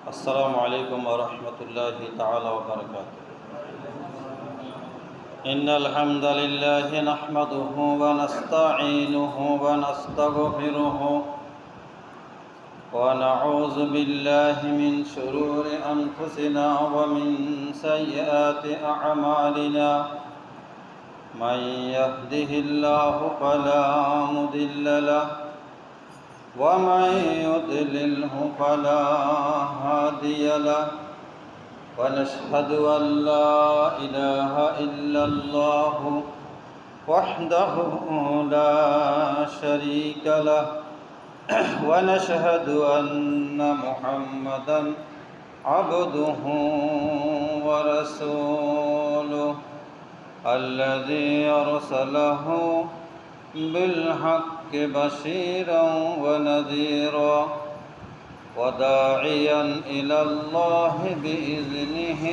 السلام عليكم ورحمة الله تعالى وبركاته. إن الحمد لله نحمده ونستعينه ونستغفره ونعوذ بالله من شرور أنفسنا ومن سيئات أعمالنا. من يهده الله فلا مضل له ومن يضلله فلا هادي له، ونشهد أن لا إله إلا الله وحده لا شريك له، ونشهد أن محمدا عبده ورسوله الذي أرسله بالحق بشيرا ونذيرا وداعيا إلى الله بإذنه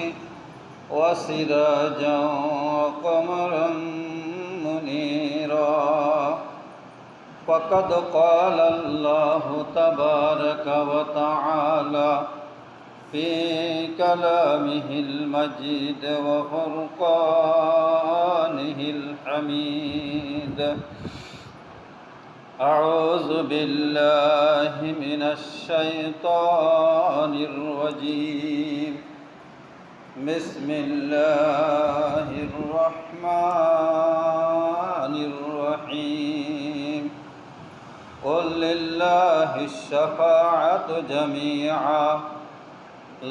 وسراجا وقمرا منيرا. فقد قال الله تبارك وتعالى في كلامه المجيد وفرقانه الحميد: أعوذ بالله من الشيطان الرجيم. بسم الله الرحمن الرحيم. قل لله الشفاعة جميعا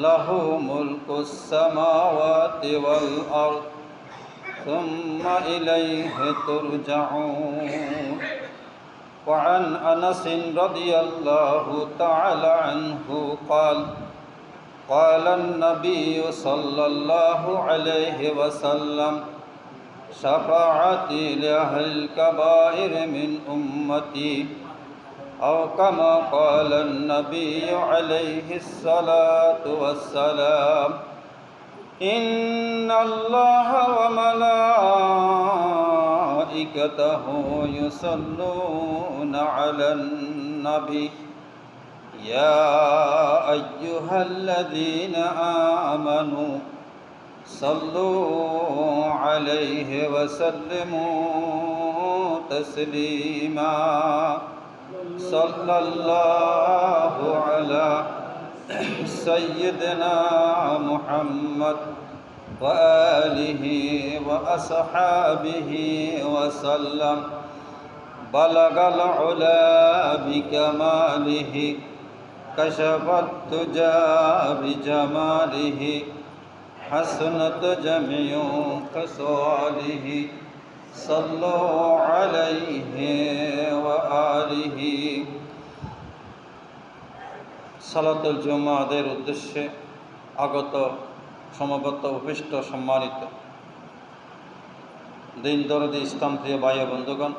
له ملك السماوات والأرض ثم إليه ترجعون. وعن أنس رضي الله تعالى عنه قال: قال النبي صلى الله عليه وسلم: شفاعتي لأهل الكبائر من أمتي، أو كما قال النبي عليه الصلاة والسلام: إن الله وملائكته يصلون على النبي يا أيها الذين آمنوا صلوا عليه وسلموا تسليما. صلى الله على سيدنا محمد وآله وأصحابه وسلم. بلغ العلا بكماله، كشف الدجى بجماله، حسنت جميع خصاله. صلوا عليه وآله। সালাতুল জুমাদের উদ্দেশ্যে আগত সমবেত উপবিষ্ট সম্মানিত দিন দরদি ইসলাম প্রিয় ভাই বন্ধুগণ,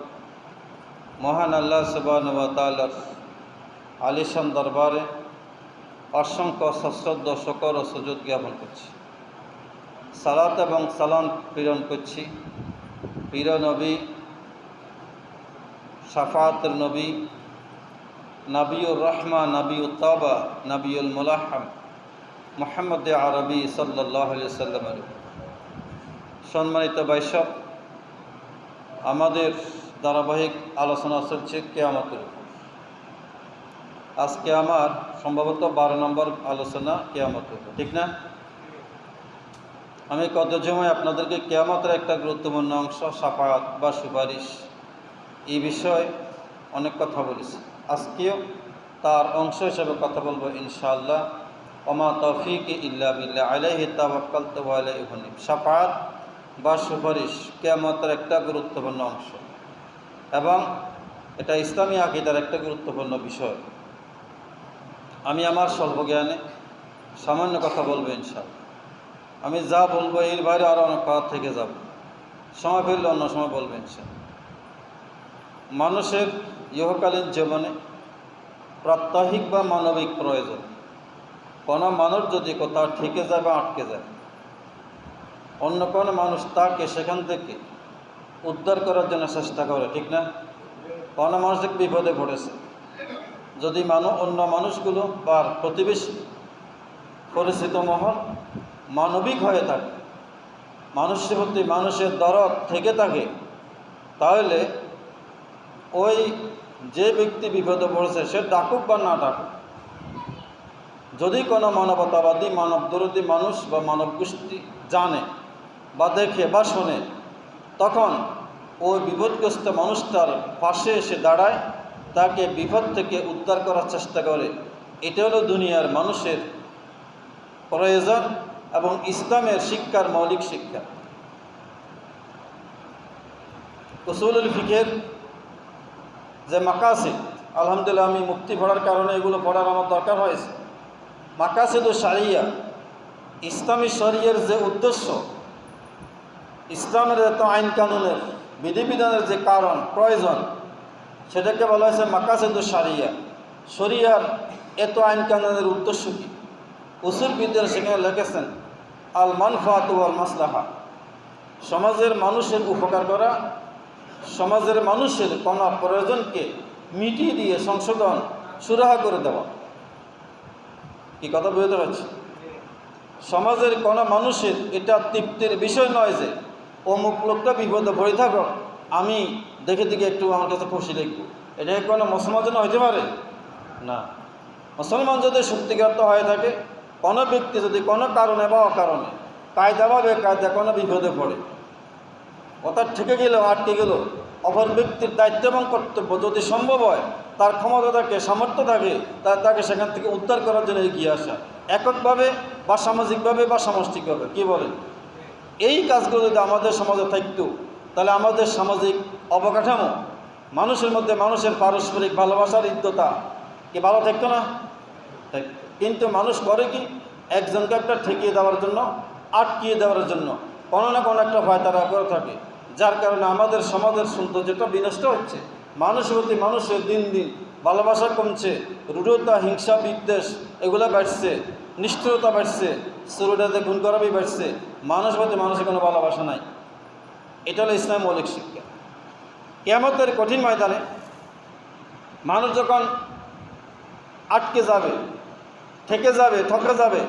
মহান আল্লাহ সুবহানাহু ওয়া তাআলার আলিশান দরবারে অসংখ্য সশ্রদ্ধ শকর ও সুজুদ জ্ঞাপন করছি। সালাত এবং সালাম প্রেরণ করছি প্রিয় নবী, শাফাআতুল নবী, নবিউর রহমা, নবিউত তাওবা, নবিউল মুলাহহাম মুহাম্মদ আরবি সাল্লাল্লাহু আলাইহি ওয়াসাল্লামের। সম্মানিত ভাইসব, আমাদের ধারাবাহিক আলোচনা চলছে কিয়ামতের উপর। আজকে আমার সম্ভবত 12 নম্বর আলোচনা কিয়ামতের উপর, ঠিক না? আমি গত জুমায় আপনাদেরকে কিয়ামতের একটা গুরুত্বপূর্ণ অংশ শাফাআত বা সুপারিশ এই বিষয়ে অনেক কথা বলেছি। আজকেও তার অংশ হিসেবে কথা বলবো ইনশাআল্লাহ। ওমা তৌফিকি ইল্লা বিল্লাহ, আলাইহি তাওয়াক্কালতু ওয়া ইলাইহি উনীব। শাফাআত বা সুপারিশ কিয়ামতের একটা গুরুত্বপূর্ণ অংশ এবং এটা ইসলামী আকীদার একটা গুরুত্বপূর্ণ বিষয়। আমি আমার স্বল্প জ্ঞানে সামান্য কথা বলবো ইনশাআল্লাহ। আমি যা বলবো এর বাইরে আরও অনেক কথা থেকে যাব, সময় ফেললে অন্য সময় বলবো ইনশাআল্লাহ। মানুষের ইহকালীন জীবনে প্রাত্যহিক বা মানবিক প্রয়োজন। কোনো মানুষ যদি কোথাও ঠেকে যায় বা আটকে যায়, অন্য কোনো মানুষ তাকে সেখান থেকে উদ্ধার করার জন্য চেষ্টা করে, ঠিক না? কোনো মানুষ বিপদে পড়েছে, যদি অন্য মানুষগুলো বা প্রতিবেশী পরিচিত মহল মানবিক হয়ে থাকে, মানুষের প্রতি মানুষের দরদ থেকে থাকে, তাহলে ওই যে ব্যক্তি বিপদে পড়েছে সে ডাকুক বা না ডাকুক, যদি কোনো মানবতাবাদী মানবদরদী মানুষ বা মানব গোষ্ঠী জানে বা দেখে বা শোনে, তখন ওই বিপদগ্রস্ত মানুষটার পাশে এসে দাঁড়ায়, তাকে বিপদ থেকে উদ্ধার করার চেষ্টা করে। এটা হলো দুনিয়ার মানুষের প্রয়োজন এবং ইসলামের শিক্ষার মৌলিক শিক্ষা। উসুলুল ফিকহের যে মাকাসিদ, আলহামদুলিল্লাহ আমি মুক্তি পড়ার কারণে এগুলো পড়ার আমার দরকার হয়েছে। মাকাসিদ ও শারিয়া, ইসলামী শরিয়ার যে উদ্দেশ্য, ইসলামের এত আইন কানুনের বিধিবিধানের যে কারণ প্রয়োজন, সেটাকে বলা হয়েছে মাকাসিদ ও শারিয়া। শরিয়ার এত আইন কানুনের উদ্দেশ্য কী? উসুলবিদরা সেখানে লিখেছেন আল মানফাত ওয়াল মাসলাহা, সমাজের মানুষের উপকার করা, সমাজের মানুষের কোনো প্রয়োজনকে মিটিয়ে দিয়ে সংশোধন সুরাহা করে দেওয়া। কি কথা বুঝতে পারছি? সমাজের কোনো মানুষের এটা তৃপ্তির বিষয় নয় যে অমুক লোকটা বিপদে পড়ে থাকো, আমি দেখে দেখে একটু আমার কাছে খুশি দেখব। এটা কোনো মুসলমান জন্য হইতে পারে না। মুসলমান যদি সত্যিকার হয়ে থাকে, কোনো ব্যক্তি যদি কোনো কারণে বা অকারণে কায়দা বা বেকায়দা কোনো বিপদে পড়ে, অর্থাৎ ঠেকে গেল, আটকে গেল, অপর ব্যক্তির দায়িত্ব এবং কর্তব্য যদি সম্ভব হয়, তার ক্ষমতা থাকে, সামর্থ্য থাকে, তাকে সেখান থেকে উদ্ধার করার জন্য এগিয়ে আসা, এককভাবে বা সামাজিকভাবে বা সামষ্টিকভাবে। কি বলেন? এই কাজগুলো যদি আমাদের সমাজে থাকতো, তাহলে আমাদের সামাজিক অবকাঠামো, মানুষের মধ্যে মানুষের পারস্পরিক ভালোবাসার হৃদ্যতা কি ভালো থাকতো না? কিন্তু মানুষ করে কি, একজনকে একটা ঠেকিয়ে দেওয়ার জন্য, আটকিয়ে দেওয়ার জন্য কোনো না কোনো একটা ভয় তারা করে থাকে, যার কারণে আমাদের সমাজের সৌন্দর্যটা বিনষ্ট হচ্ছে। মানুষের প্রতি মানুষের দিন দিন ভালোবাসা কমছে, রূঢ়তা, হিংসা, বিদ্বেষ এগুলো বাড়ছে, নিষ্ঠুরতা বাড়ছে, চুরিটাতে খুন করাবি বাড়ছে, মানুষের প্রতি মানুষের কোনো ভালোবাসা নাই। এটা হলো ইসলামের মৌলিক শিক্ষা। কিয়ামতের কঠিন ময়দানে মানুষ যখন আটকে যাবে, থেকে যাবে, ঠকে যাবে,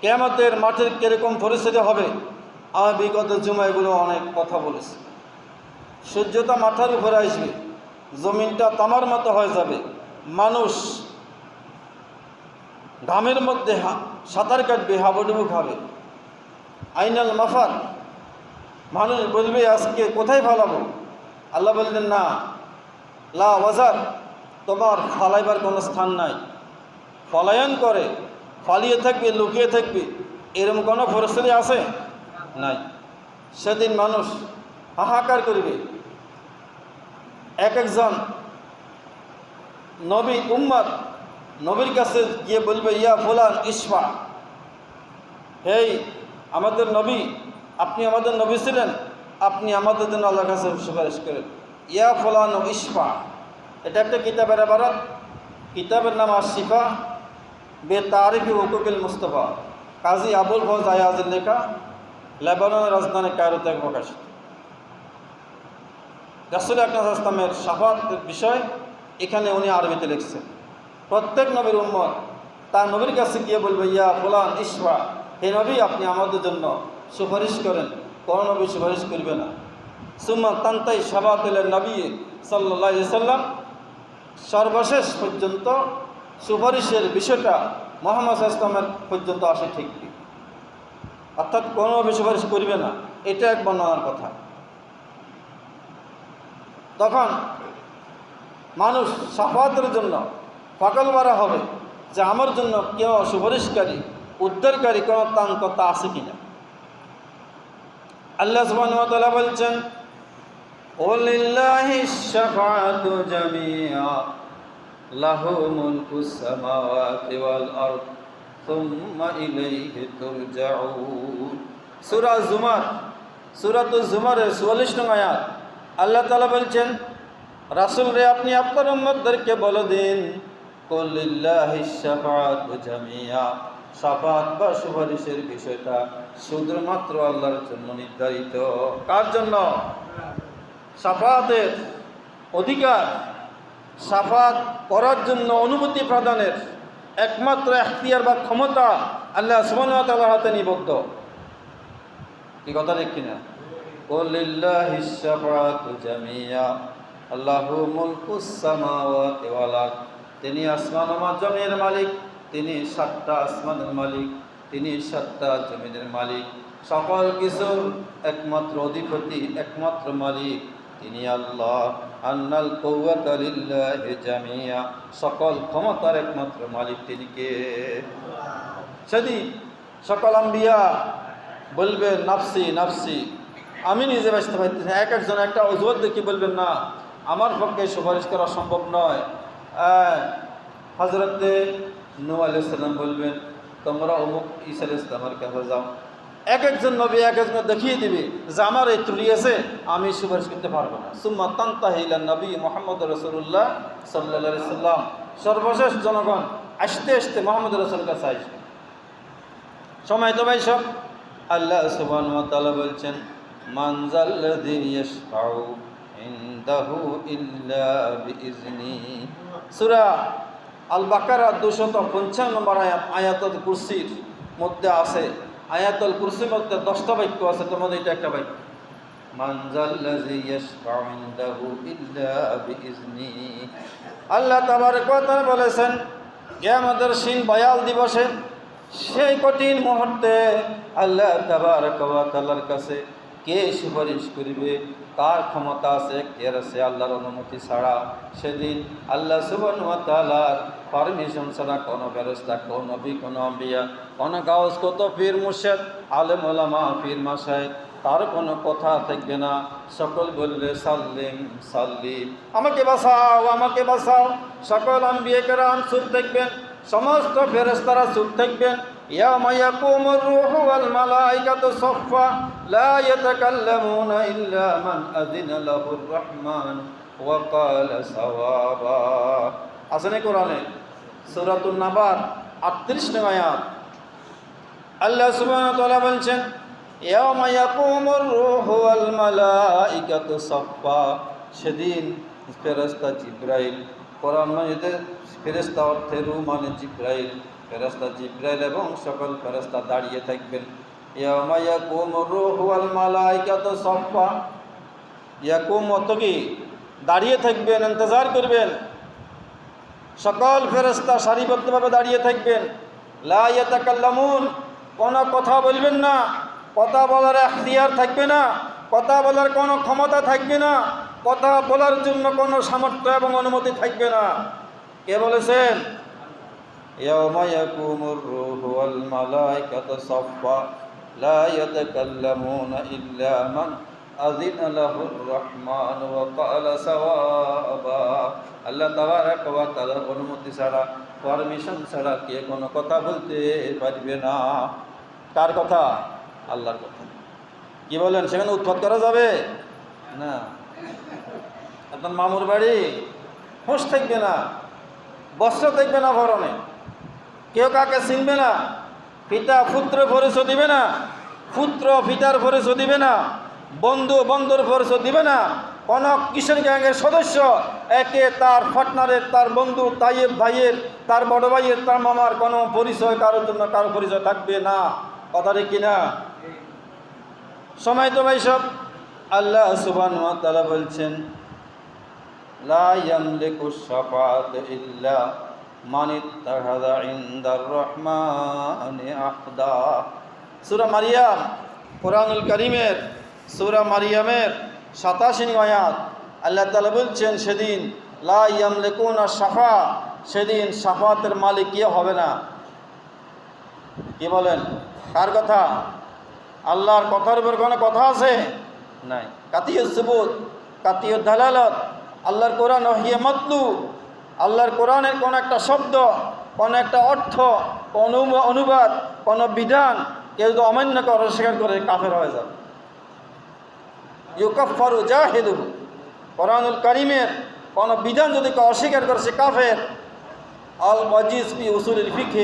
কিয়ামতের মাঠের কীরকম পরিস্থিতি হবে, আমি বিগত জুমা এগুলো অনেক কথা বলেছি। সূর্যটা মাথার উপরে আসবে, জমিনটা তামার মতো হয়ে যাবে, মানুষ ঘামের মধ্যে সাঁতার কাটবে, হাবুডুবু খাবে। আইনাল মাফার, মানুষ বলবে আজকে কোথায় ফালাবো? আল্লাহ বললেন না, লা ওয়াজার, তোমার ফালাইবার কোনো স্থান নাই। পলায়ন করে পালিয়ে থাকবে, লুকিয়ে থাকবে, এরকম কোনো পরিস্থিতি আছে? নাই। সেদিন মানুষ হাহাকার করবে। এক একজন নবী উম্মত নবীর কাছে গিয়ে বলবে, ইয়া ফুলান ইসফা, হেই আমাদের নবী, আপনি আমাদের নবী ছিলেন, আপনি আমাদের জন্য আল্লাহর কাছে সুপারিশ করেন। ইয়া ফুলান ইসফা, এটা একটা কিতাবের আবারত। কিতাবের নাম আশিফা বে তারিফি হুকুকিল মুস্তফা, কাজী আবুল ফজ আয়াজের লেখা, লেবাননের রাজধানী কায়রোতে প্রকাশিত। রাসূল আকরাম সাল্লাল্লাহু আলাইহি ওয়াসাল্লামের শাফাআতের বিষয় এখানে উনি আরবিতে লিখছেন। প্রত্যেক নবীর উম্মত তার নবীর কাছে গিয়ে বলবে, ইয়া ফুলান ইসফা, হে নবী আপনি আমাদের জন্য সুপারিশ করেন। কোন নবী সুপারিশ করবে না। সুম্মা তান্তাই শাফাআতুল নবী সাল্লাল্লাহু আলাইহি ওয়াসাল্লাম, সর্বশেষ পর্যন্ত সুপারিশের বিষয়টা মুহাম্মদ সাল্লাল্লাহু আলাইহি ওয়াসাল্লামের পর্যন্ত আসে ঠিক, অর্থাৎ কোনো নবী সুপারিশ করবে না, এটা এক বর্ণনার কথা। তখন মানুষ শাফাআতের জন্য পাগল মারা হবে যে আমার জন্য কেউ সুপারিশকারী, উদ্ধারকারী কোনো ত্রাণকর্তা আছে কিনা। আল্লাহ সুবহানাহু ওয়া তাআলা বলছেন, ওয়ালিল্লাহিশ শাফাআতু জামিআ লাহু মুলকুস সামাওয়াতি ওয়াল আরদ সুম্মা ইলাইহি তুরজাউন। সূরা জুমার, সূরাতুজ জুমারের ৪৪ নং আয়াত। আল্লাহ তাআলা বলছেন, রাসূল রে আপনি আপনার উম্মতদেরকে বলে দিন, কুলিল্লাহিশ শাফাআতু জামিআ, শাফাআত বা সুপারিশের বিষয়টা শুধুমাত্র আল্লাহর জন্য নির্ধারিত। কার জন্য? শাফাআতের অধিকার, শাফাআত করার জন্য অনুমতি প্রদানের একমাত্র এখতিয়ার বা ক্ষমতা আল্লাহ সুবহানাহু ওয়া তাআলার হাতে নিবদ্ধ। কি কথা ঠিক কিনা? কুলিল্লাহিশ শাফাআতু জামিয়া আল্লাহু মুলকুস সামাওয়াতি ওয়াল আরদ। তিনি আসমান ও জমিনের মালিক, তিনি 7টা আসমানের মালিক, তিনি 7টা জমিনের মালিক, সকল কিছুর একমাত্র অধিপতি, একমাত্র মালিক তিনি আল্লাহ। আন্নাল কুওয়াতা লিল্লাহি জামিয়া, সকল ক্ষমতার একমাত্র মালিক তিনি কে? সেদিন সকল আম্বিয়া বলবেন নাফসি নাফসি, আমি নিজে বাঁচতে পারতেছি না। এক একজন একটা অজুহাত দেখি বলবেন না আমার পক্ষে সুপারিশ করা সম্ভব নয়। হযরতে নূহ আলাইহিস সালাম বলবেন তোমরা অমুক ঈসা আলাইহিস সালামের কাছে যাও। এক একজন নবী এক একজন দেখিয়ে দিবে যে আমার এই ত্রুটি আছে, আমি সুপারিশ করতে পারবো না। সুম্মা তানতাহি ইলা নবী মুহাম্মদ রাসূলুল্লাহ সাল্লাল্লাহু আলাইহি সাল্লাম, সর্বশেষ জনগণ আসতে আসতে মুহাম্মদ রাসূলের কাছে আসবে। সময় তো ভাই সব আল্লাহ সুবহানাহু ওয়া তাআলা বলছেন মান যাল্লাযী ইয়াশফাউ ইনদাহু ইল্লা বিইজনি। সূরা আল বাকারা 255 নম্বর আয়াত, আয়াতুল কুরসির মধ্যে আছে। আয়াতুল কুরসির মধ্যে 10টা বাক্য আছে, তার মধ্যে এটা একটা বাক্য মান যাল্লাযী ইয়াশফাউ ইনদাহু ইল্লা বিইজনি। আল্লাহ তাবারক ওয়া তাআলা বলেছেন কিয়ামতের দিন বয়াল দিবসে, সেই কঠিন মুহূর্তে আল্লাহ তাবারক ওয়া তাআলার কাছে কে সুপারিশ করিবে, কার ক্ষমতা আছে, কে আছে আল্লাহর অনুমতি ছাড়া। সেদিন আল্লাহ সুবহানাহু ওয়া তাআলার পারমিশন ছাড়া কোনো ফেরেশতা, কোনো নবী, কোনো আম্বিয়া, কোনো গাউস, কত পীর মুর্শিদ, আলেম ওলামা, পীর মাশায়েখ, তার কোনো কথা থাকবে না। সকল বলবে সাল্লিম সাল্লিম, আমাকে বাঁচাও আমাকে বাঁচাও। সকল আম্বিয়া কেরাম চুপ থাকবেন, সমস্ত ফেরেশতারা চুপ থাকবেন। ইয়াওমা ইয়াকুমুর রূহু ওয়াল মালাইকাতু সাফফা লা ইয়াতাকাল্লামুনা ইল্লা মান আযিনা লাহুর রাহমান ওয়া ক্বালা সাওয়াবা। আসলে কোরআনে সূরাতুন নাবার 38 নং আয়াত আল্লাহ সুবহানাহু ওয়া তাআলা বলছেন ইয়াওমা ইয়াকুমুর রূহু ওয়াল মালাইকাতু সাফফা, সেদিন ফেরেশতা জিবরাইল, কোরআন মাজিদে ফেরেশতা অর্থে রূহ মানে জিবরাইল, ফেরেশতা জিবরাইল এবং সকল ফেরেশতা দাঁড়িয়ে থাকবেন। ইয়াওমা ইয়াকুমুর রূহু ওয়াল মালাইকাতু সাফফা, ইয়াকুম অর্থ কি? দাঁড়িয়ে থাকবেন, ইন্তজার করবেন। সকল ফেরেশতা সারিবদ্ধভাবে দাঁড়িয়ে থাকবেন। লা ইয়াতাকাল্লামুন, কোনো কথা বলবেন না, কথা বলার এখতিয়ার থাকবে না, কথা বলার কোনো ক্ষমতা থাকবে না, কথা বলার জন্য কোনো সামর্থ্য এবং অনুমতি থাকবে না। কে বলেছেন? ইয়াওমা ইয়াকুমুর রূহু ওয়াল মালাইকাতু সাফফা লা ইয়াতাকাল্লামুনা ইল্লা মান আযিনা লাহুর রাহমান ওয়া ক্বালা সাওয়াবা। আল্লাহ তাবারক ওয়া তাআলার অনুমতি ছাড়া, পারমিশন ছাড়া কে কোনো কথা বলতে পারবে না। কার কথা? আল্লাহর কথা। কি বলেন, সেখানে উৎপাত করা যাবে না? আপনার মামুর বাড়ি হোশ থাকবে না, বস্ত্র থাকবে না ভরণে, কেউ কাকে চিনবে না, পিতা পুত্র পরিচয় দিবে না, পুত্র পিতার পরিচয় দিবে না, বন্ধু বন্ধুর পরিচয় দিবে না। কোনো কিশোর গ্যাংয়ের সদস্য একে তার পার্টনারের, তার বন্ধু, তাইয়ের ভাইয়ের, তার বড় ভাইয়ের, তার মামার কোনো পরিচয় কারোর জন্য কারো পরিচয় থাকবে না। কথা ঠিক কিনা? সময় তো ভাই সব আল্লাহ সুবহানাহু ওয়া তাআলা বলছেন লা ইয়ামলিকু শাফাআত ইল্লা মান ইত্তাখাযা ইনদার রহমানি আহদা। সূরা মারিয়াম, কোরআনুল কারীমের সূরা মারিয়ামের 87 নং আয়াত আল্লাহ তাআলা বলছেন সেদিন লা ইয়ামলিকুনা শাফা, সেদিন শাফাতের মালিক কে হবে না। কি বলেন? কার কথা? আল্লাহর কথার উপর কোনো কথা আছে? নাই। কাতিয়াস সুবুত, কাতিয়াস দালালত, আল্লাহর কোরআন ওহিয়ে মাতলু, আল্লাহর কোরআনের কোন একটা শব্দ, কোন একটা অর্থ, কোন অনুবাদ, কোন বিধান কেউ যদি অমান্য করে, অস্বীকার করে, কাফের হয়ে যাবে। ইউকাফফারু জাহিদুহু, কোরআনুল কারীমের কোন বিধান যদি কেউ অস্বীকার করে সে কাফের। আল ওয়াজিজ ফি উসুলিল ফিকহ,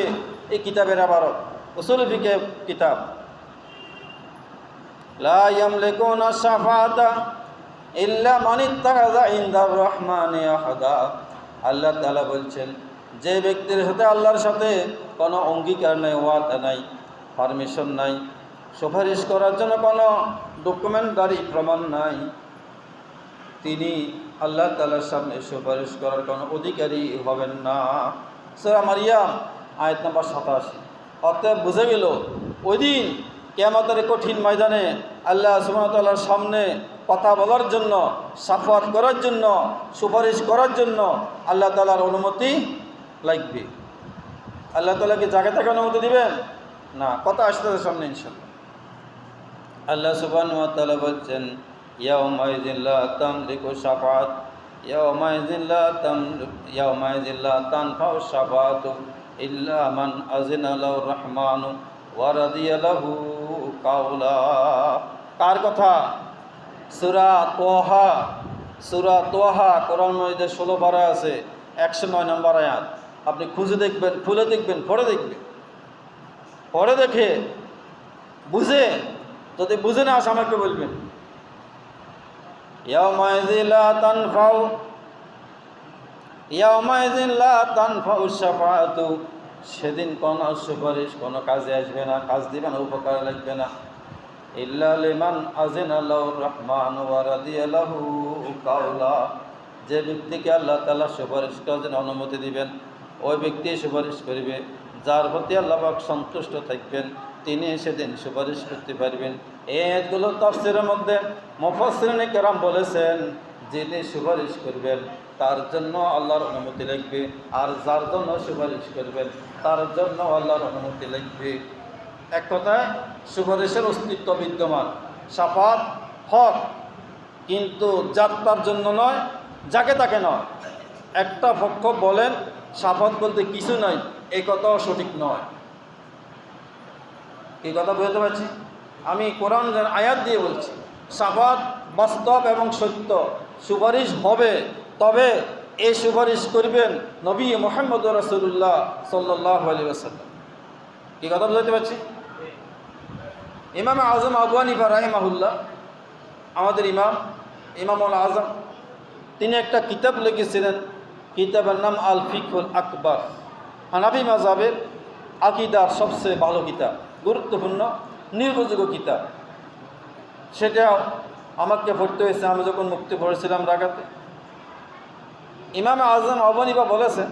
এই কিতাবের আবারত, উসুলুল ফিকহ কিতাব। লা ইয়ামলিকুনা শাফাআতা ইল্লা মান ইত্তাখাযা ইনদার রহমানি আহদা। আল্লাহ তাআলা বলছেন যে ব্যক্তির সাথে আল্লাহর সাথে কোনো অঙ্গীকার নাই, ওয়াদা নাই, পারমিশন নাই, সুপারিশ করার জন্য কোনো ডকুমেন্টারি প্রমাণ নাই, তিনি আল্লাহ তাআলার সামনে সুপারিশ করার কোনো অধিকারী হবেন না। সূরা মারিয়াম আয়াত নম্বর 87। অতএব বুঝে গেল ওই দিন কিয়ামতের কঠিন ময়দানে আল্লাহ সুবহানাহু ওয়া তাআলার সামনে কথা বলার জন্য, শাফাত করার জন্য, সুপারিশ করার জন্য আল্লাহ তাআলার অনুমতি লাগবে। আল্লাহ তাআলা কি জায়গা থেকে অনুমতি দিবেন? না, কথা আসতেছে সামনে ইনশাআল্লাহ। আল্লাহ সুবহানাহু ওয়া তাআলা বলছেন, ইয়াউমাইযিন লা তামলিকু শাফাআত ইয়াউমাইযিন লা তানফাউ শাফাআতু ইল্লা মান আযিনা লাহুর রহমানু ওয়া রাদিয়া লাহু কাওলা। কার কথা? সূরা তোহা কোরআন মাজিদে 16 পারা আছে, 109 নম্বর আয়াত। আপনি খুঁজে দেখবেন, খুলে দেখবেন, পড়ে দেখে বুঝে, যদি বুঝে না আসে আমাকে বলবেন। ইয়াউমাইযিন লা তানফাউ শাফাআতু, সেদিন কোনো সুপারিশ কোনো কাজে আসবে না, কাজ দিবে না, উপকার লাগবে না। ইল্লা লিমান আযিনা লাহুর রহমান ওয়া রাদিয়া লাহু কাওলা, যে ব্যক্তিকে আল্লাহ তাআলা সুপারিশ করার জন্য অনুমতি দিবেন, ওই ব্যক্তি সুপারিশ করবে। যার প্রতি আল্লাহ পাক সন্তুষ্ট থাকবেন তিনি সেদিন সুপারিশ করতে পারবেন। এগুলো তাফসীরের মধ্যে মুফাসসিরিনে কেরাম বলেছেন, যিনি সুপারিশ করবেন তার জন্য আল্লাহর অনুমতি লাগবে, আর যার জন্য সুপারিশ করবেন তার জন্য আল্লাহর অনুমতি লাগবে। এক কথায় সুপারিশের অস্তিত্ব বিদ্যমান, শাফাত হক, কিন্তু যার জন্য নয়, যাকে তাকে নয়। একটা পক্ষ বলেন শাফাত বলতে কিছু নাই, এই কথাও সঠিক নয়। এই কথা বুঝতে পারছি? আমি কোরআন আয়াত দিয়ে বলছি, শাফাত বাস্তব এবং সত্য, সুপারিশ হবে, তবে এই সুপারিশ করবেন নবী মুহাম্মদ রাসূলুল্লাহ সাল্লাল্লাহু আলাইহি ওয়াসাল্লাম। কি কথা বুঝতে পারছি? ইমাম আজম আবু হানিফা রাহিমাহুল্লাহ, আমাদের ইমামুল আজম, তিনি একটা কিতাব লিখেছিলেন, কিতাবের নাম আল ফিকহুল আকবার। হানাফি মাযহাবের আকীদার সবচেয়ে ভালো কিতাব, গুরুত্বপূর্ণ নির্ভরযোগ্য কিতাব। সেটা আমাকে পড়তে হয়েছে আমি যখন মুক্তি পড়েছিলাম ঢাকাতে। ইমাম আজম আবু হানিফা বলেছেন,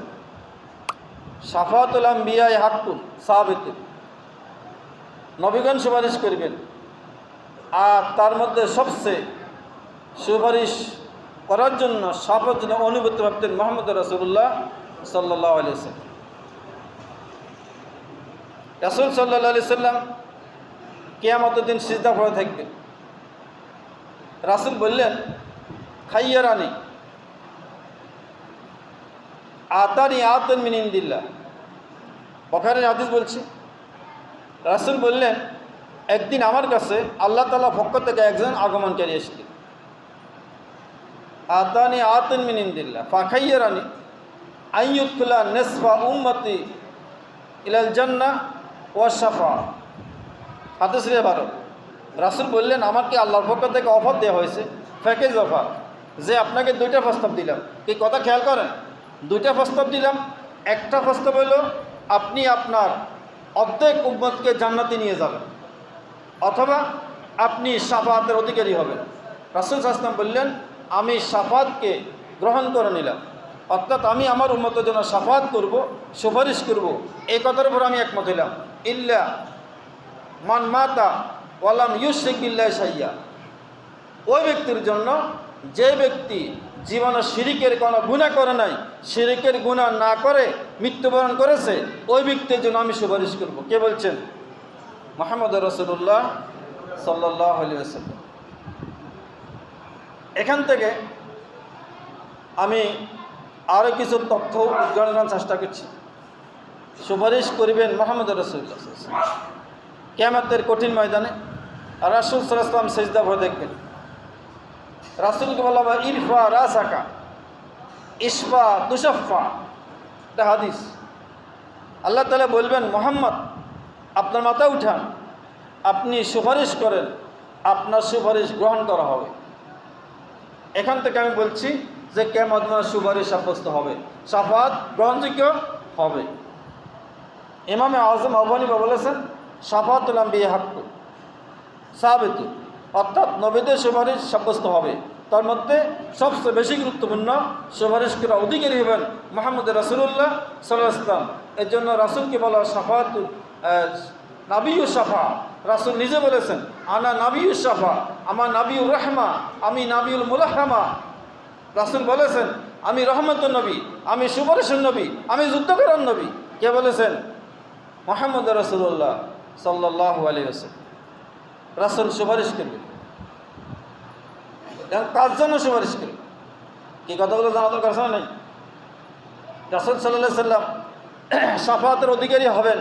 শাফাআতুল আম্বিয়া হাক্কুন সাবিতুন, নবীগণ সুপারিশ করবেন, আর তার মধ্যে সবচেয়ে সুপারিশ করার জন্য শাফাত জন্য অনুমতি প্রাপ্তেন মুহাম্মদ রাসূলুল্লাহ সাল্লাল্লাহু আলাইহি ওয়াসাল্লাম। রাসূল সাল্লাল্লাহু আলাইহি ওয়াসাল্লাম কিয়ামতের দিন সিজদা পড়ে থাকবেন। রাসূল বললেন, খাইয়ারানি আতান মিন ইনদিল্লাহ। বুখারীর হাদিস বলছি, রাসূল বললেন, একদিন আমার কাছে আল্লাহ তাআলার পক্ষ থেকে একজন আগমনকারী এসেছিলেন। আতান মিন ইনদিল্লাহ ফাখাইয়ারানি আইয়ুদখিলা নিসফা উম্মতি ইলাল জান্নাহ ওয়া শাফা। হাদিস রে 12। রাসূল বললেন, আমাকে আল্লাহর পক্ষ থেকে অফার দেওয়া হয়েছে, প্যাকেজ অফার, যে আপনাকে 2টা প্রস্তাব দিলাম। এই কথা খেয়াল করেন, 2টা প্রস্তাব দিলাম। একটা প্রস্তাব হলো আপনি আপনার অর্ধেক উম্মতকে জান্নাতে নিয়ে যাবেন, অথবা আপনি শাফাআতের অধিকারী হবেন। রাসূল সাল্লাল্লাহু আলাইহি ওয়াসাল্লাম বললেন, আমি শাফাআতকে গ্রহণ করে নিলাম, অর্থাৎ আমি আমার উম্মতের জন্য শাফাআত করব, সুপারিশ করব, এই কথার উপর আমি একমত হইলাম। ইল্লা মান মাতা ওয়ালাম ইউশরিক বিল্লাহি শাইয়্যা, ওই ব্যক্তির জন্য যে ব্যক্তি জীবনে শিরিকের কোনো গুনাহ করে নাই, শিরিকের গুনাহ না করে মৃত্যুবরণ করেছে, ওই ব্যক্তির জন্য আমি সুপারিশ করব। কে বলছেন? মুহাম্মদ রাসূলুল্লাহ সাল্লাল্লাহু আলাইহি ওয়াসাল্লাম। এখান থেকে আমি আরও কিছু তথ্য জানানোর চেষ্টা করছি। সুপারিশ করবেন মুহাম্মদ রাসূলুল্লাহ সাল্লাল্লাহু আলাইহি ওয়াসাল্লাম কিয়ামতের কঠিন ময়দানে। আর রাসূল সাল্লাল্লাহু আলাইহি ওয়াসাল্লাম সিজদা করে দেখবেন। রাসূলকে বলা হয় ইরফা রাসাকা ইশফা তুশাফা, এটা হাদিস। আল্লাহ তাআলা বলবেন, মুহাম্মদ আপনার মাথা উঠান, আপনি সুপারিশ করেন, আপনার সুপারিশ গ্রহণ করা হবে। এখান থেকে আমি বলছি যে কিয়ামত দিনে সুপারিশ সাব্যস্ত হবে, শাফাআত গ্রহণযোগ্য হবে। ইমামে আজম আবু হানিফা বলেছেন শাফাতুল আম্বিয়া হাক্কুন সাবিতু, অর্থাৎ নবীদের সুপারিশ সাব্যস্ত হবে। তার মধ্যে সবচেয়ে বেশি গুরুত্বপূর্ণ সুপারিশ করা অধিকারী হবেন মুহাম্মদ রাসূলুল্লাহ সাল্লাল্লাহু আলাইহি ওয়াসাল্লাম। এর জন্য রাসূলকে বলা শাফাতুল নাবিয়ুশ শাফা। রাসূল নিজে বলেছেন আনা নাবিয়ুশ শাফা, আমার নাবিউর রাহমা, আমি নাবিউল মুলাহহামা। রাসূল বলেছেন আমি রহমতুন নবী, আমি সুপারিশের নবী, আমি যুদ্ধ করার নবী। কে বলেছেন? মুহাম্মদ রাসূলুল্লাহ সাল্লাল্লাহু আলাইহি ওয়াসাল্লাম। রাসূল সুপারিশ করবেন, এবং কার জন্য সুপারিশ করবেন? কি কথাগুলো জানা দরকার আছে না? নেই? রাসূল সাল্লাল্লাহু আলাইহি ওয়াসাল্লাম শাফাতের অধিকারী হবেন।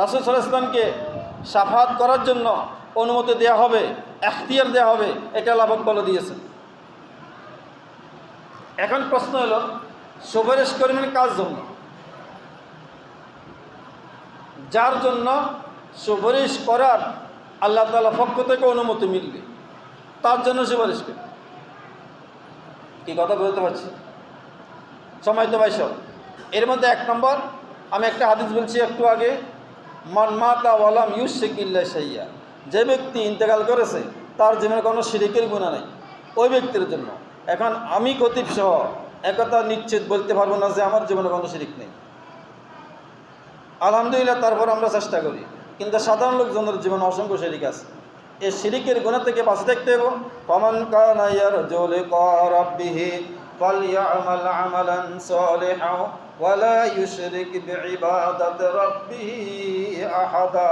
রাসূল সাল্লাল্লাহু আলাইহি ওয়াসাল্লামকে শাফাত করার জন্য অনুমতি দেওয়া হবে, এখতিয়ার দেওয়া হবে, এটা আল্লাহ পাক বলে দিয়েছেন। এখন প্রশ্ন হলো সুপারিশ করবেন কার জন্য? যার জন্য সুপারিশ করার আল্লাহ তাআলা পক্ষ থেকে অনুমতি মিলবে, তার জন্য সুপারিশ করবে। কি কথা বলতে পারছি? সময় তো বাইশ। এর মধ্যে এক নম্বর, আমি একটা হাদিস বলছি একটু আগে, মান মাতা ওয়ালাম ইউশরিক বিল্লাহি শাইয়্যা, যে ব্যক্তি ইন্তেকাল করেছে তার জীবনে কোনো শিরিকের গুনাহ নেই, ওই ব্যক্তির জন্য। এখন আমি খতিব সহ একথা নিশ্চিত বলতে পারবো না যে আমার জীবনে কোনো শিরিক নেই। আলহামদুলিল্লাহ, তারপর আমরা চেষ্টা করি, কিন্তু সাধারণ লোকজনের জীবনে অসংখ্য শিরিক আছে। এই শিরিকের গুনাহ থেকে বাঁচে থাকতে হবে। ফামান কানা ইয়ারজু লিকা রাব্বিহি ফালইআমাল আমালান সালিহান ওয়া লা ইউশরিক বিইবাদাতি রাব্বিহি আহাদা।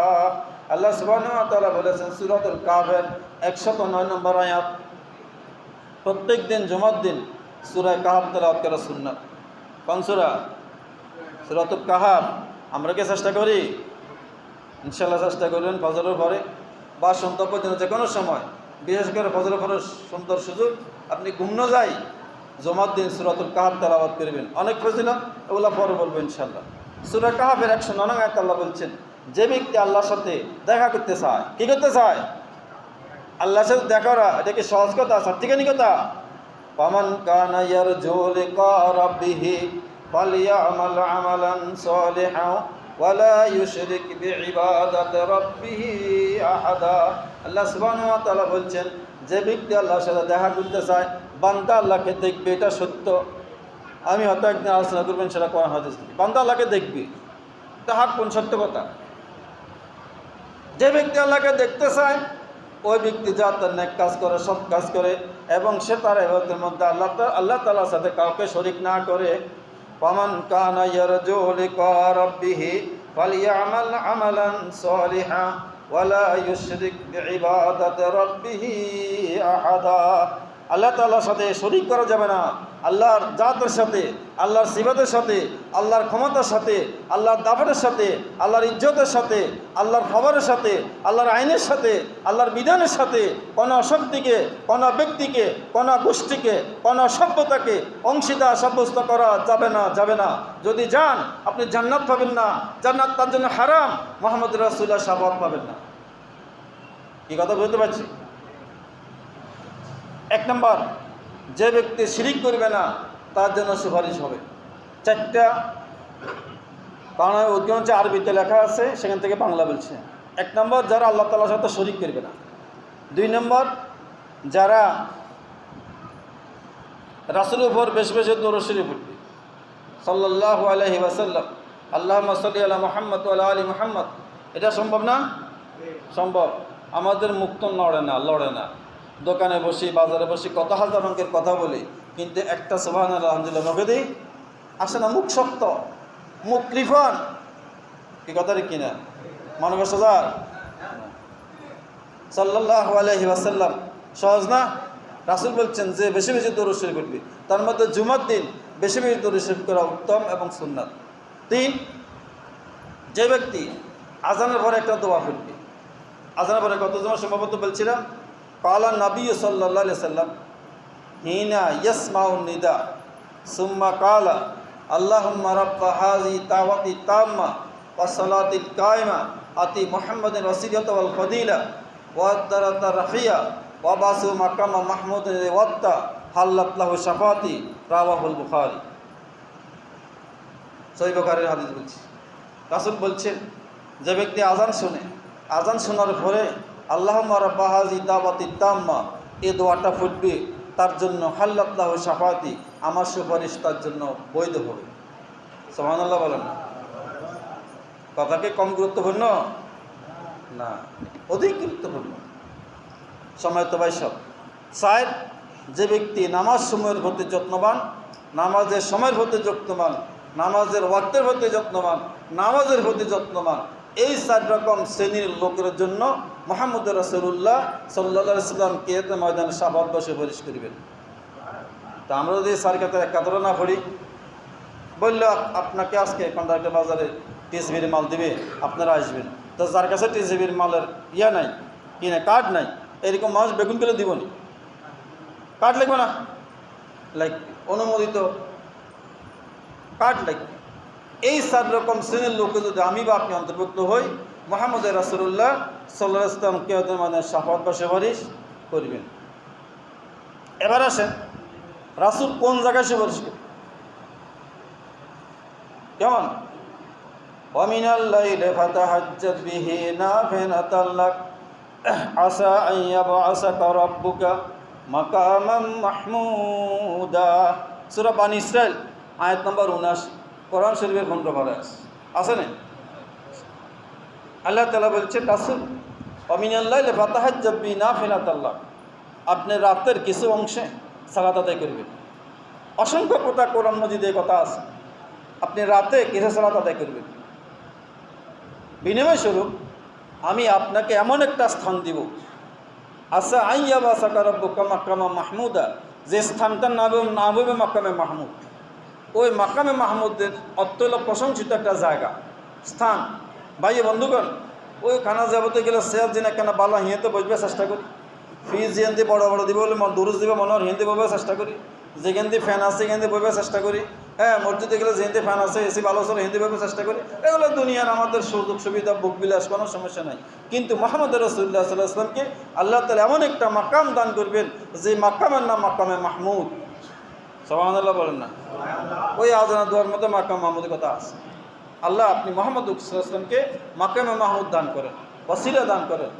আল্লাহ সুবহানাহু ওয়া তাআলা বলেছেন সূরাতুল কাহফের 109 নম্বর আয়াত, প্রত্যেক দিন জুমার দিন সূরা কাহফ তেলাওয়াত করা সুন্নাত। কোন সূরা? সূরাতুল কাহফ। আমরা কি চেষ্টা করি? ইনশাআল্লাহ চেষ্টা করবেন ফজরের পরে বা সন্ধ্যা পর্যন্ত যে কোনো সময়, বিশেষ করে ফজরের পরে সুন্দর সুযোগ, আপনি ঘুম না যাই জুমার দিন সূরাতুল কাহফ তেলাওয়াত করবেন। অনেক ফজিলত, ওগুলো পরে বলবো ইনশাআল্লাহ। সূরা কাহফের 109 আয়াত আল্লাহ বলছেন যে ব্যক্তি আল্লাহর সাথে দেখা করতে চায়, কি করতে চায়? আল্লাহর সাথে দেখা করা, এটা কি সহজ কথা? সত্যিকানি কথা? ফামান কানা ইয়ারজু লিকা রাব্বিহি ফালইআমাল আমালান সালিহান ওয়া লা ইউশরিক বিইবাদাতি রাব্বিহি আহাদা। আল্লাহ সুবহানাহু ওয়া তাআলা বলছেন যে ব্যক্তি আল্লাহর সাথে দেখা করতে চায়, বান্দা আল্লাহকে দেখবে, এটা সত্য। আমি হয়তো একদিন আলোচনা করবেন সেটা কোরআন হাদিস থেকে। বান্দা আল্লাহকে দেখবে, এটা হাক কোন সত্য কথা। যে ব্যক্তি আল্লাহকে দেখতে চায় ওই ব্যক্তি যা তার নেক কাজ করে, সৎ কাজ করে, এবং সে তার ইবাদতের মধ্যে আল্লাহ তাআলার সাথে কাউকে শরীক না করে। ফামান কানা ইয়ারজু লিকা রাব্বিহি ফালইআমাল আমালান সালিহান ওয়া লা ইউশরিক বিইবাদাতি রাব্বিহি আহাদা। আল্লাহ তাআলার সাথে শরীক করা যাবে না। আল্লাহর জাতের সাথে, আল্লাহর সিফাতের সাথে, আল্লাহর ক্ষমতার সাথে, আল্লাহর দাফারের সাথে, আল্লাহর ইজ্জতের সাথে, আল্লাহর খবরের সাথে, আল্লাহর আইনের সাথে, আল্লাহর বিধানের সাথে কোনো শক্তিকে, কোনো ব্যক্তিকে, কোনো গোষ্ঠীকে, কোনো সভ্যতাকে অংশীদার সাব্যস্ত করা যাবে না, যাবে না। যদি যান আপনি জান্নাত পাবেন না, জান্নাত তার জন্য হারাম, মুহাম্মদ রাসূলুল্লাহ শাফাআত পাবেন না। কি কথা বুঝতে পারছি? এক নম্বর, যে ব্যক্তি শিরিক করবে না তার জন্য সুপারিশ হবে। চারটা কারণ অধিকাংশ আরবিতে লেখা আছে, সেখান থেকে বাংলা বলছে। এক নম্বর, যারা আল্লাহ তাআলার সাথে শরিক করবে না। দুই নম্বর, যারা রাসূলের উপর বেশি বেশি দরুদ শরীফ পড়বে সাল্লাল্লাহু আলাইহি ওয়াসাল্লাম। আল্লাহুম্মা সাল্লি আলা মুহাম্মদ ওয়া আলা আলি মুহাম্মদ। এটা সম্ভব না? সম্ভব। আমাদের মুখ তো লড়ে না। দোকানে বসি, বাজারে বসি, কত হাজার অঙ্কের কথা বলি, কিন্তু একটা সুবহানাল্লাহ আলহামদুলিল্লাহ মুখে দিই, আসে না। মুখ শক্ত, মুখ কৃপণ। কি কথা রে কিনা? মানবের সোজা সাল্লাল্লাহু আলাইহি ওয়াসাল্লাম সহজ না? রাসূল বলছেন যে বেশি বেশি দরুদ শরীফ পড়বে, তার মধ্যে জুমার দিন বেশি বেশি দরুদ শরীফ করা উত্তম এবং সুন্নাত। তিন, যে ব্যক্তি আজানের পরে একটা দোয়া পড়বে। আজানের পরে কত জমা সম্ভবত বলছিলাম, কালা নবী সাল্লাল্লাহু আলাইহি ওয়াসাল্লাম হিনা ইয়াসমাউন নিদা সুম্মা কালা আল্লাহুম্মা রাব্বা হাযিহি তাওয়াতি তাম্মা ওয়া সালাতিল কায়মা আতি মুহাম্মাদিন ওয়াসিলাতা ওয়াল ফাদিলা ওয়া দারাতা রাফিয়া ওয়া বাসু মাকামা মাহমুদিন ওয়াত্তা হাল্লাত লাহু শাফাতি রাওয়াহুল বুখারী। সহিহ বুখারীর হাদিস বলছি। রাসূল বলছেন, যে ব্যক্তি আজান শুনে, আজান শোনার পরে আল্লাহুম্মা রাব্বা হাযিহি দাওয়াতি তাম্মা এই দোয়াটা ফুটবে, তার জন্য হাল্লাত লাহু শাফাআতি, আমার সুপারিশ তার জন্য বৈধ হবে। সুবহানাল্লাহ বলেন। কথা কি কম গুরুত্বপূর্ণ? না, অধিক গুরুত্বপূর্ণ। সময় তো ভাই সব সাইড, যে ব্যক্তি নামাজ সময়ের প্রতি যত্নবান, নামাজের সময়ের প্রতি যত্নবান, নামাজের ওয়াক্তের প্রতি যত্নবান, নামাজের প্রতি যত্নবান, এই 4 রকম শ্রেণীর লোকের জন্য মুহাম্মদ রাসূলুল্লাহ সাল্লাল্লাহু আলাইহি ওয়াসাল্লাম কিয়ামতের ময়দানে শাফাআত বা সুপারিশ করিবেন। তা আমরা যদি সারকাতের এক কাতরা না পড়ি, বলল আপনাকে আজকে কন্ডাক্টর বাজারে টিএসবির মাল দিবে, আপনারা আসবেন, তো যার কাছে টিএসবির মালের নাই, কিনে কার্ড নাই, এরকম মানুষ বেগুন করে দিবনি, কার্ড লিখবে না, অনুমোদিত কার্ড লিখবে। এই 4 রকম শ্রেণীর লোকে যদি আমি বা আপনি অন্তর্ভুক্ত হই, মুহাম্মদ রাসূলুল্লাহ সাল্লাল্লাহু আলাইহি ওয়াসাল্লাম কিয়ামতের ময়দানে শাফাআত বা সুপারিশ করিবেন। এবার আসেন, রাসূল কোন জায়গায় সুপারিশ করবেন? কেমন? ওয়া মিনাল লাইলি ফাতাহাজ্জাদ বিহি নাফিলাতাল লাক আসা আন ইয়াবআসাকা রাব্বুকা মাকামান মাহমুদা। সূরা বানী ইসরাইল আয়াত নম্বর 79, কোরআন শরীফের 15 পারা আছে না? আল্লাহ তাআলা বলছেন, রাসূল ওয়া মিনাল লাইলি ফাতাহাজ্জাদ বিহি নাফিলাতাল লাক, আপনি রাতের কিছু অংশে সালাত আদায় করবেন। অসংখ্য কথা কোরআন মাজিদে কথা আছে, আপনি রাতে কিছু সালাত আদায় করবেন। বিনিময় স্বরূপ আমি আপনাকে এমন একটা স্থান দিব, আসা আইয়া বা সাকারাব্বুকা মাকামা মাহমুদা, যে স্থানটার নাম হবে মাকামে মাহমুদ। ওই মাকামে মাহমুদের অত্যন্ত প্রশংসিত একটা জায়গা, স্থান। ভাই বন্ধুগণ, ওই খানা যাবতে গেলে সেয়ার দিনে কেন বালা হিঁতে বসবে চেষ্টা করি, ফিজ হিন্দি বড় বড় দিব বলে দুরুজ দিবে মনে হয় হিন্দি বলবে চেষ্টা করি, যেখান দিয়ে ফ্যান আছে সেখান দিয়ে বলবে চেষ্টা করি, হ্যাঁ মসজিদে গেলে যেখান দিয়ে ফ্যান আছে এসি ভালো চলে হিন্দি বলবে চেষ্টা করি। এগুলো দুনিয়ার আমাদের সুযোগ সুবিধা, বুক বিলাস, কোনো সমস্যা নাই। কিন্তু মুহাম্মদ রাসূলুল্লাহ সাল্লাল্লাহু আলাইহি ওয়াসাল্লামকে আল্লাহ তাআলা এমন একটা মাকাম দান করবেন, যে মাকামের নাম মাকামে মাহমুদ। সুবহানাল্লাহ বলেন না? ওই আজানা দোয়ার মধ্যে মাকাম মাহমুদের কথা আছে। আল্লাহ আপনি মুহাম্মদ সাল্লাল্লাহু আলাইহি ওয়াসাল্লামকে মাকামে মাহমুদ দান করেন, ওসিলা দান করেন,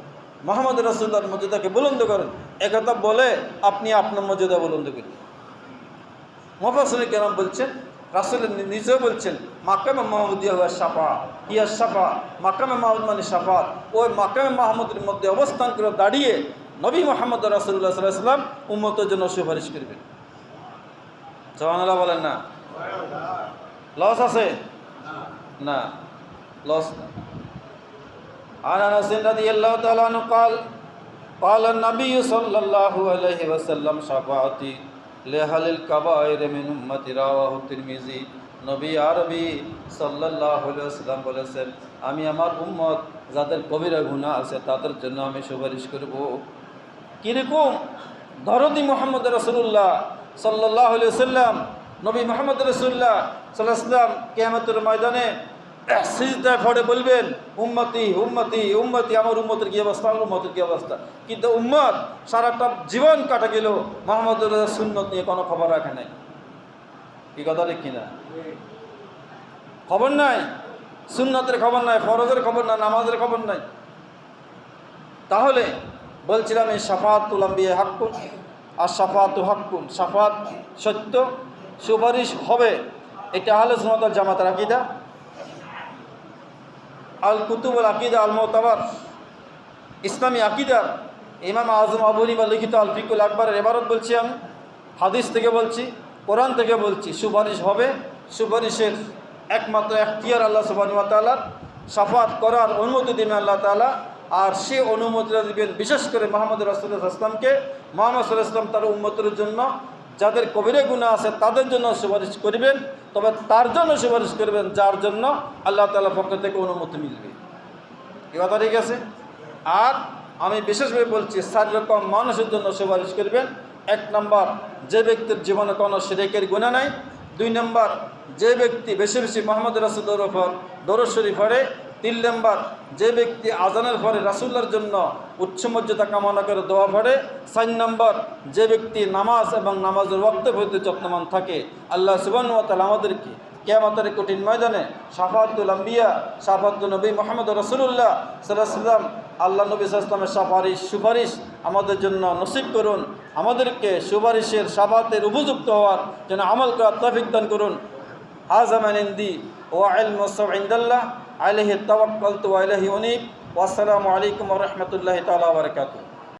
মুহাম্মদ রাসূলুল্লাহর মর্যাদাকে বুলন্দ করেন। একথা বলে আপনি আপনার মর্যাদা বুলন্দ করেন। মুফাসসিরিন কেরাম বলছেন, রাসূল নিজেও বলছেন, মাকামে মাহমুদ ইয়া শাফা, ইয়া শাফা, মাকামে মাহমুদ মানে শাফাত। ওই মাকামে মাহমুদের মধ্যে অবস্থান করে দাঁড়িয়ে নবী মুহাম্মদ রাসূলুল্লাহ সাল্লাল্লাহু আলাইহি ওয়াসাল্লাম উম্মতের জন্য সুপারিশ করবেন। সুবহানাল্লাহ বলেন না? লস আছে না? লস না। عن انس رضي الله تعالى عنه قال قال النبي صلى الله عليه وسلم شفاعتي لأهل الكبائر من امتي رواه الترمذي। নবী আরবি সাল্লাল্লাহু আলাইহি ওয়াসাল্লাম বলেছেন, আমি আমার উম্মত যাদের কবিরা গুনাহ আছে তাদের জন্য আমি সুপারিশ করব। কিরকম? দরদি মুহাম্মদ রাসূলুল্লাহ সাল্লাল্লাহু আলাইহি ওয়াসাল্লাম, নবী মুহাম্মদ রাসূলুল্লাহ সাল্লাল্লাহু আলাইহি ওয়াসাল্লাম কিয়ামতের ময়দানে সিজদায় পড়ে বলবেন, উম্মতি উম্মতি উম্মতি, আমার উম্মতের কি অবস্থা, আমার উম্মতের কি অবস্থা। কিন্তু উম্মত সারাটা জীবন কাটা গেল মুহাম্মদের সুন্নত নিয়ে কোনো খবর রাখে নাই। কি কথা ঠিক কিনা? খবর নাই, সুন্নতের খবর নাই, ফরজের খবর নাই, নামাজের খবর নাই। তাহলে বলছিলাম এই শাফাআতুল আম্বিয়া হাক্কুন আর শাফাআতু হাক্কুন, শাফাআত সত্য, সুপারিশ হবে। এটা আহলে সুন্নাত ওয়াল জামাতের আকীদা। আল কুতুবুল আকীদা আল মুতাবার, ইসলামী আকীদার ইমাম আযম আবু হানিফা লিখিত আল ফিকুল আকবরের ইবারত বলছি আমি, হাদিস থেকে বলছি, কোরআন থেকে বলছি। সুপারিশ হবে, সুপারিশের একমাত্র এখতিয়ার আল্লাহ সুবহানাহু ওয়া তাআলা, শাফাআত করার অনুমতি দিবেন আল্লাহ তাআলা। আর সে অনুমতিটা দিবেন বিশেষ করে মুহাম্মদ রাসূলুল্লাহ সাল্লাল্লাহু আলাইহি ওয়াসাল্লামকে। মুহাম্মদ সাল্লাল্লাহু আলাইহি ওয়াসাল্লাম তার উম্মতের জন্য, যাদের কবিরা গুনাহ আছে তাদের জন্য সুপারিশ করবেন। তবে তার জন্য সুপারিশ করবেন যার জন্য আল্লাহ তাআলার পক্ষ থেকে অনুমতি মিলবে। এই কথা ঠিক আছে? আর আমি বিশেষভাবে বলছি 4 রকম মানুষের জন্য সুপারিশ করবেন। 1 নম্বর, যে ব্যক্তির জীবনে কোনো শিরকের গুনাহ নাই। 2 নম্বর, যে ব্যক্তি বেশি বেশি মুহাম্মদ রাসূলের উপর দরুদ শরীফ পড়ে। 3 নম্বর, যে ব্যক্তি আজানের পরে রাসূলের জন্য উচ্চ মর্যাদা কামনা করে দোয়া পড়ে। 4 নম্বর, যে ব্যক্তি নামাজ এবং নামাজের ওয়াক্তের প্রতি যত্নবান থাকে। আল্লাহ সুবহানাহু ওয়া তাআলা আমাদেরকে কিয়ামতের কঠিন ময়দানে শাফাতুল আম্বিয়া শাফাতুল নবী মুহাম্মদ রাসূলুল্লাহ সাল্লাল্লাহু আলাইহি ওয়াসাল্লাম আল্লাহ নবী সাল্লাল্লাহু আলাইহি ওয়াসাল্লামের সুপারিশ আমাদের জন্য নসিব করুন। আমাদেরকে সুপারিশের শাফাতের উপযুক্ত হওয়ার জন্য আমল করার তৌফিক দান করুন। হাযা মান ইনদি ওয়া ইলমু ইনদাল্লাহ আলাইহি তাওয়াক্কালতু ওয়া ইলাইহি উনীব। ওয়া আসসালামু আলাইকুম ওয়া রাহমাতুল্লাহি তাআলা ওয়া বারাকাতুহু।